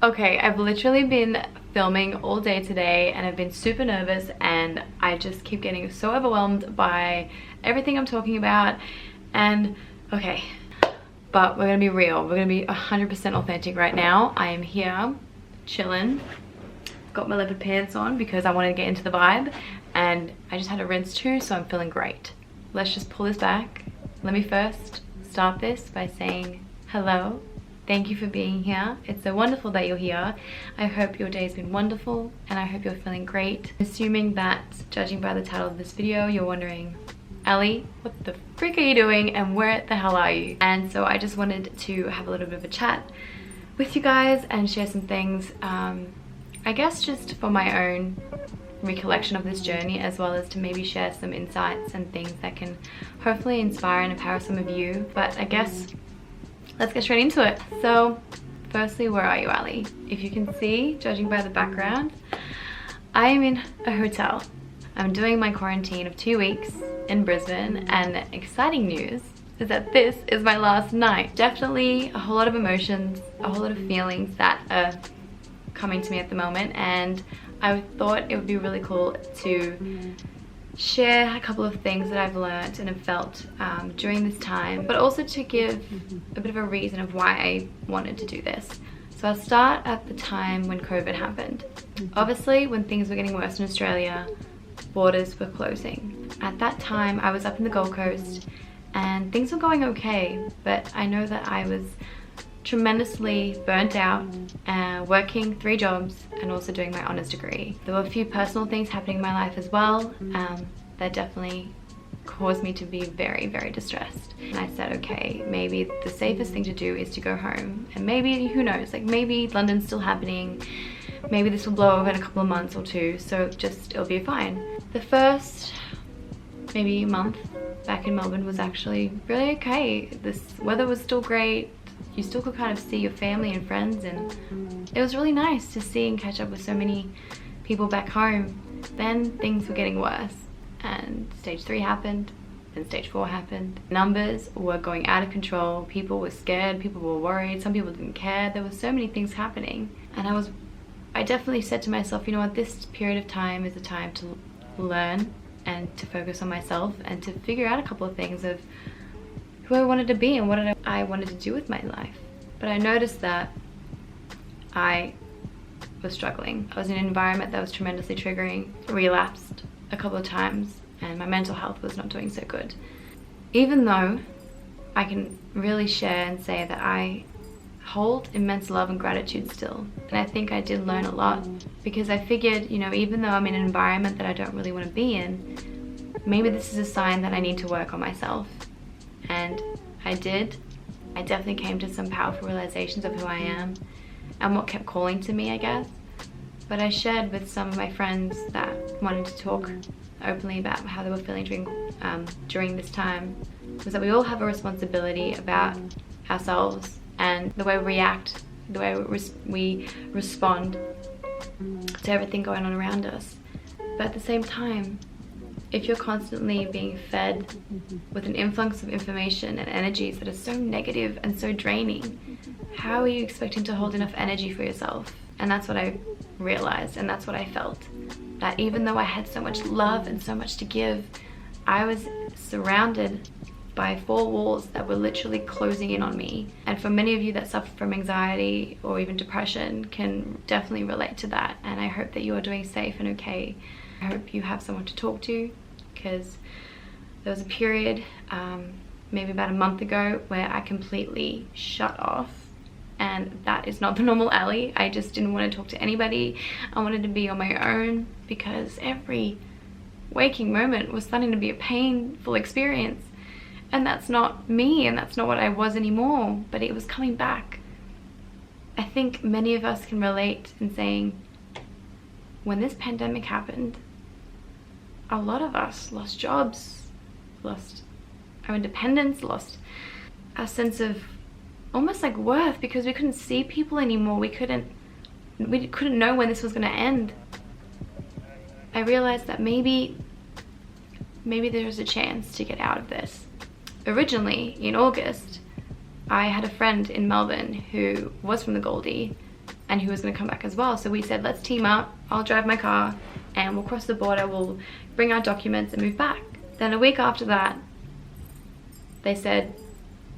Okay, I've literally been filming all day today and I've been super nervous and I just keep getting so overwhelmed by everything I'm talking about. And okay, but we're gonna be real. We're gonna be 100% authentic right now. I am here chilling. Got my leopard pants on because I wanted to get into the vibe, and I just had a rinse too, so I'm feeling great. Let's just pull this back. Let me first start this by saying hello. Thank you for being here. It's so wonderful that you're here. I hope your day's been wonderful and I hope you're feeling great. Assuming that, judging by the title of this video, you're wondering, Ali, what the frick are you doing and where the hell are you? And so I just wanted to have a little bit of a chat with you guys and share some things, I guess just for my own recollection of this journey, as well as to maybe share some insights and things that can hopefully inspire and empower some of you. But I guess let's get straight into it. So firstly, where are you, Ali? If you can see, judging by the background, I am in a hotel. I'm doing my quarantine of 2 weeks in Brisbane, and exciting news is that this is my last night. Definitely a whole lot of emotions, a whole lot of feelings that are coming to me at the moment, and I thought it would be really cool to share a couple of things that I've learned and have felt during this time, but also to give a bit of a reason of why I wanted to do this. So I'll start at the time when COVID happened. Obviously, when things were getting worse in Australia, borders were closing. At that time, I was up in the Gold Coast and things were going okay, but I know that I was tremendously burnt out, working 3 jobs and also doing my honours degree. There were a few personal things happening in my life as well that definitely caused me to be very, very distressed. And I said, okay, maybe the safest thing to do is to go home, and maybe, who knows, like maybe London's still happening, maybe this will blow over in a couple of months or 2, so just it'll be fine. The first maybe month back in Melbourne was actually really okay. This weather was still great. You still could kind of see your family and friends, and it was really nice to see and catch up with so many people back home. Then things were getting worse and stage 3 happened, then stage 4 happened. Numbers were going out of control. People were scared, people were worried, some people didn't care. There were so many things happening, and I definitely said to myself, you know what, this period of time is a time to learn and to focus on myself and to figure out a couple of things of who I wanted to be and what I wanted to do with my life. But I noticed that I was struggling. I was in an environment that was tremendously triggering, relapsed a couple of times, and my mental health was not doing so good. Even though I can really share and say that I hold immense love and gratitude still. And I think I did learn a lot, because I figured, you know, even though I'm in an environment that I don't really want to be in, maybe this is a sign that I need to work on myself. And I did. I definitely came to some powerful realizations of who I am and what kept calling to me, I guess. But I shared with some of my friends that wanted to talk openly about how they were feeling during this time, was that we all have a responsibility about ourselves and the way we react, the way we respond to everything going on around us. But at the same time, if you're constantly being fed with an influx of information and energies that are so negative and so draining, how are you expecting to hold enough energy for yourself? And that's what I realized, and that's what I felt. That even though I had so much love and so much to give, I was surrounded by 4 walls that were literally closing in on me. And for many of you that suffer from anxiety or even depression can definitely relate to that. And I hope that you are doing safe and okay. I hope you have someone to talk to, because there was a period, maybe about a month ago, where I completely shut off, and that is not the normal Ali. I just didn't want to talk to anybody. I wanted to be on my own, because every waking moment was starting to be a painful experience, and that's not me, and that's not what I was anymore, but it was coming back. I think many of us can relate in saying, when this pandemic happened, a lot of us lost jobs, lost our independence, lost our sense of almost like worth, because we couldn't see people anymore. We couldn't know when this was going to end. I realized that maybe there's a chance to get out of this. Originally, in August, I had a friend in Melbourne who was from the Goldie, and who was going to come back as well. So we said, let's team up, I'll drive my car and we'll cross the border, we'll bring our documents and move back. Then a week after that, they said,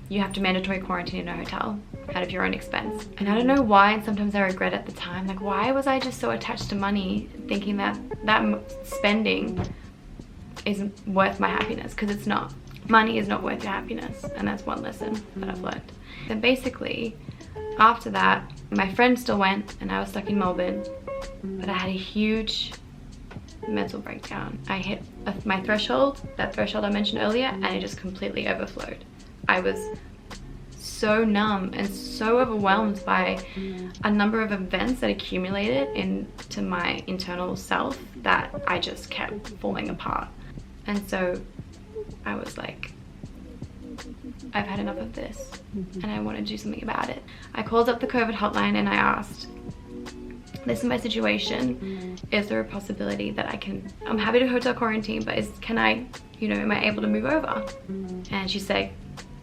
you have to mandatory quarantine in a hotel out of your own expense. And I don't know why, and sometimes I regret at the time, like why was I just so attached to money, thinking that spending isn't worth my happiness, because it's not. Money is not worth your happiness, and that's one lesson that I've learned. Then basically, after that, my friend still went and I was stuck in Melbourne, but I had a huge mental breakdown. I hit my threshold, that threshold I mentioned earlier, and it just completely overflowed. I was so numb and so overwhelmed by a number of events that accumulated into my internal self that I just kept falling apart. And so I was like, I've had enough of this and I want to do something about it. I called up the COVID hotline and I asked, this is my situation, is there a possibility that I'm happy to hotel quarantine, but can I, am I able to move over? And she said,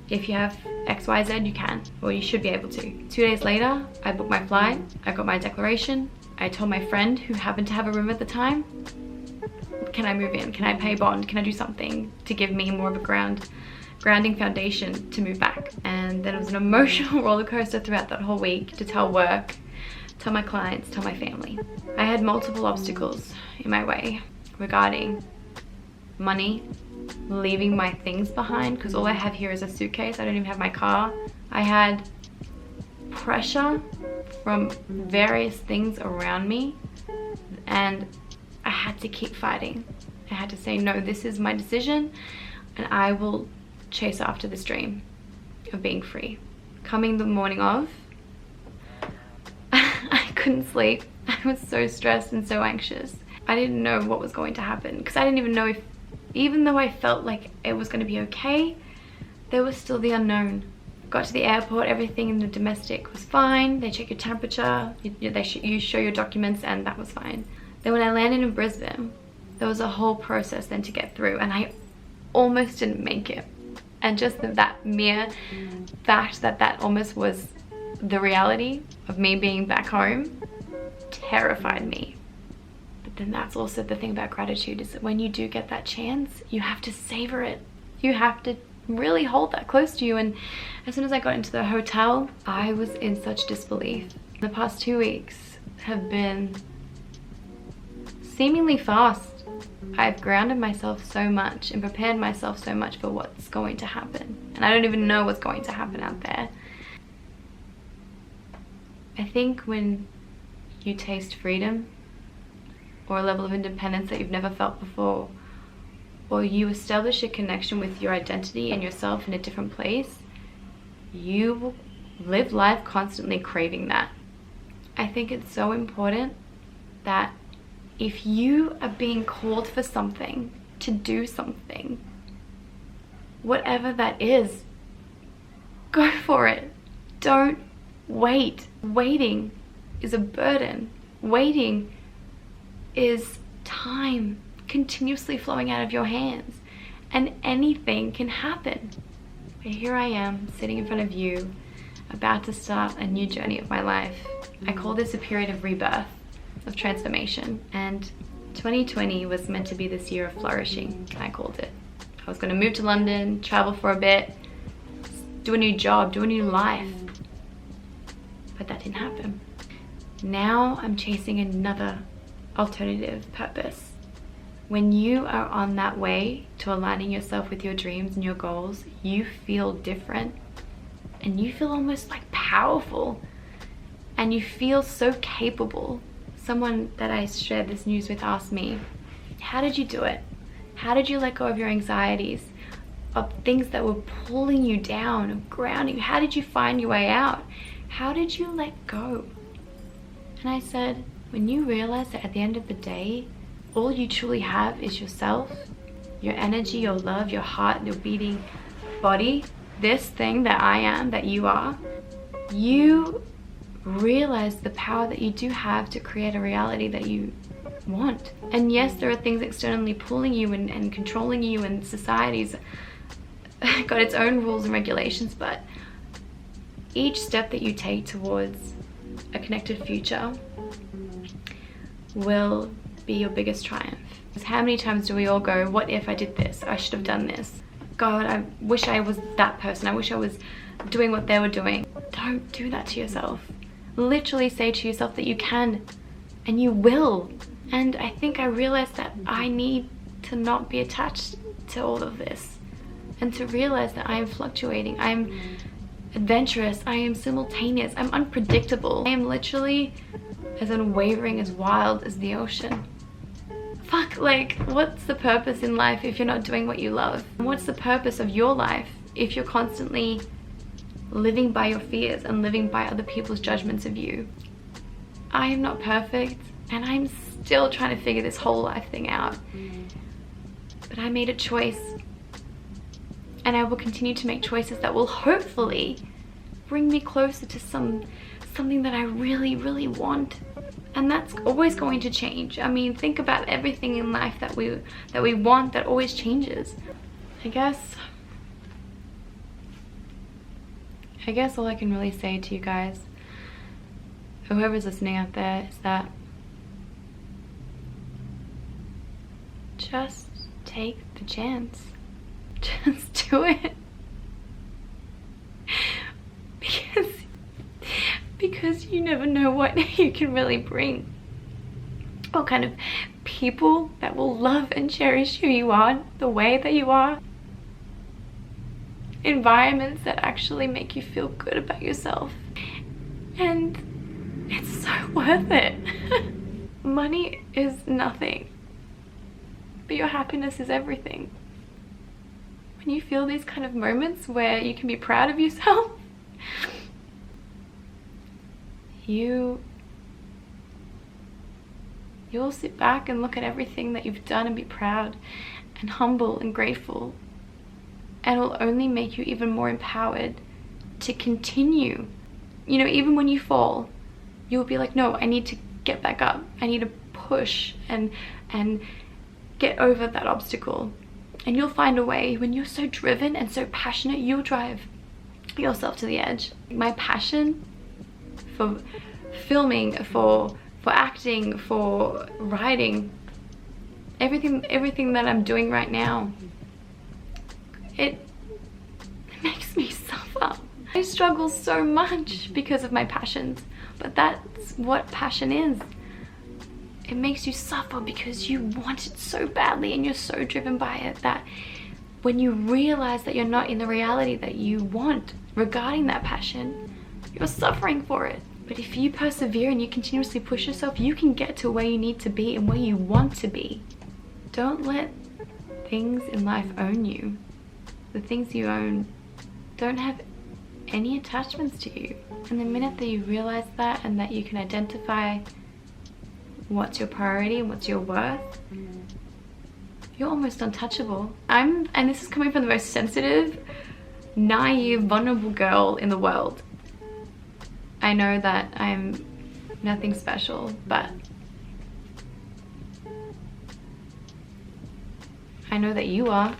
if you have XYZ, you can, or you should be able to. 2 days later, I booked my flight, I got my declaration, I told my friend who happened to have a room at the time, can I move in? Can I pay bond? Can I do something to give me more of a grounding foundation to move back? And then it was an emotional roller coaster throughout that whole week to tell work, tell my clients, tell my family. I had multiple obstacles in my way regarding money, leaving my things behind, because all I have here is a suitcase. I don't even have my car. I had pressure from various things around me, and I had to keep fighting. I had to say, no, this is my decision and I will chase after this dream of being free. Coming the morning of, I couldn't sleep. I was so stressed and so anxious. I didn't know what was going to happen, because I didn't even know if, even though I felt like it was going to be okay, there was still the unknown. Got to the airport, everything in the domestic was fine. They check your temperature, you show your documents, and that was fine. Then when I landed in Brisbane, there was a whole process then to get through, and I almost didn't make it. And just that mere fact that almost was the reality of me being back home terrified me. But then that's also the thing about gratitude, is that when you do get that chance, you have to savor it. You have to really hold that close to you. And as soon as I got into the hotel, I was in such disbelief. The past 2 weeks have been seemingly fast. I've grounded myself so much and prepared myself so much for what's going to happen. And I don't even know what's going to happen out there. I think when you taste freedom, or a level of independence that you've never felt before, or you establish a connection with your identity and yourself in a different place, you will live life constantly craving that. I think it's so important that if you are being called for something, to do something, whatever that is, go for it. Don't wait. Waiting is a burden. Waiting is time continuously flowing out of your hands, and anything can happen. But here I am sitting in front of you, about to start a new journey of my life. I call this a period of rebirth, of transformation, and 2020 was meant to be this year of flourishing, I called it. I was going to move to London, travel for a bit, do a new job, do a new life, but that didn't happen. Now I'm chasing another alternative purpose. When you are on that way to aligning yourself with your dreams and your goals, you feel different, and you feel almost like powerful, and you feel so capable. Someone that I shared this news with asked me, how did you do it? How did you let go of your anxieties, of things that were pulling you down, of grounding? How did you find your way out? How did you let go? And I said, when you realize that at the end of the day, all you truly have is yourself, your energy, your love, your heart, your beating body, this thing that I am, that you are, you realize the power that you do have to create a reality that you want. And yes, there are things externally pulling you and controlling you, and society's got its own rules and regulations, but each step that you take towards a connected future will be your biggest triumph. How many times do we all go, what if I did this? I should have done this. God, I wish I was that person. I wish I was doing what they were doing. Don't do that to yourself. Literally say to yourself that you can and you will. And I think I realized that I need to not be attached to all of this and to realize that I am fluctuating. I'm adventurous. I am simultaneous. I'm unpredictable. I am literally as unwavering, as wild as the ocean. Fuck, like, what's the purpose in life if you're not doing what you love? What's the purpose of your life if you're constantly living by your fears and living by other people's judgments of you? I am not perfect, and I'm still trying to figure this whole life thing out. But I made a choice, and I will continue to make choices that will hopefully bring me closer to something that I really, really want. And that's always going to change. I mean, think about everything in life that we want that always changes. I guess all I can really say to you guys, whoever's listening out there, is that just take the chance. Just do it. Because you never know what you can really bring. What kind of people that will love and cherish who you are, the way that you are. Environments that actually make you feel good about yourself. And it's so worth it. Money is nothing, but your happiness is everything. When you feel these kind of moments where you can be proud of yourself, you'll sit back and look at everything that you've done and be proud and humble and grateful, and it will only make you even more empowered to continue. You know, even when you fall, you'll be like, no, I need to get back up. I need to push and get over that obstacle. And you'll find a way. When you're so driven and so passionate, you'll drive yourself to the edge. My passion for filming, for acting, for writing, everything that I'm doing right now, it makes me suffer. I struggle so much because of my passions, but that's what passion is. It makes you suffer because you want it so badly and you're so driven by it that when you realize that you're not in the reality that you want regarding that passion, you're suffering for it. But if you persevere and you continuously push yourself, you can get to where you need to be and where you want to be. Don't let things in life own you. The things you own don't have any attachments to you. And the minute that you realize that and that you can identify what's your priority and what's your worth, you're almost untouchable. And this is coming from the most sensitive, naive, vulnerable girl in the world. I know that I'm nothing special, but I know that you are.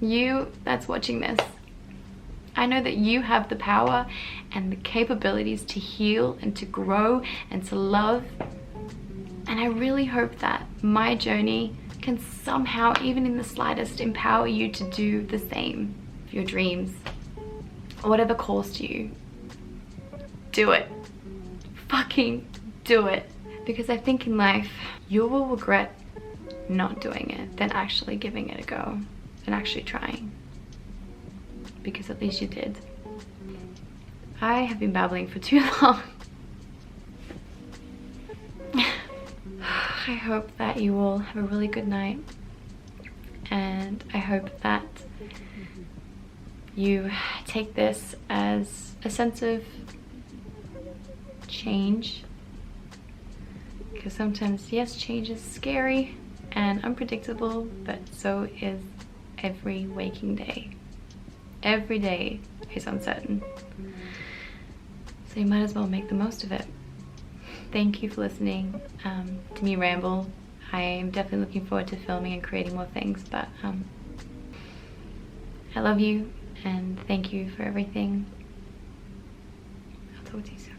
You that's watching this. I know that you have the power and the capabilities to heal and to grow and to love. And I really hope that my journey can somehow, even in the slightest, empower you to do the same. Your dreams, or whatever calls to you, do it. Fucking do it. Because I think in life, you will regret not doing it than actually giving it a go and actually trying. Because at least you did. I have been babbling for too long. I hope that you all have a really good night, and I hope that you take this as a sense of change, because sometimes, yes, change is scary and unpredictable, but so is every waking day. Every day is uncertain, so you might as well make the most of it. Thank you for listening to me ramble. I am definitely looking forward to filming and creating more things, but I love you and thank you for everything. I'll talk to you soon.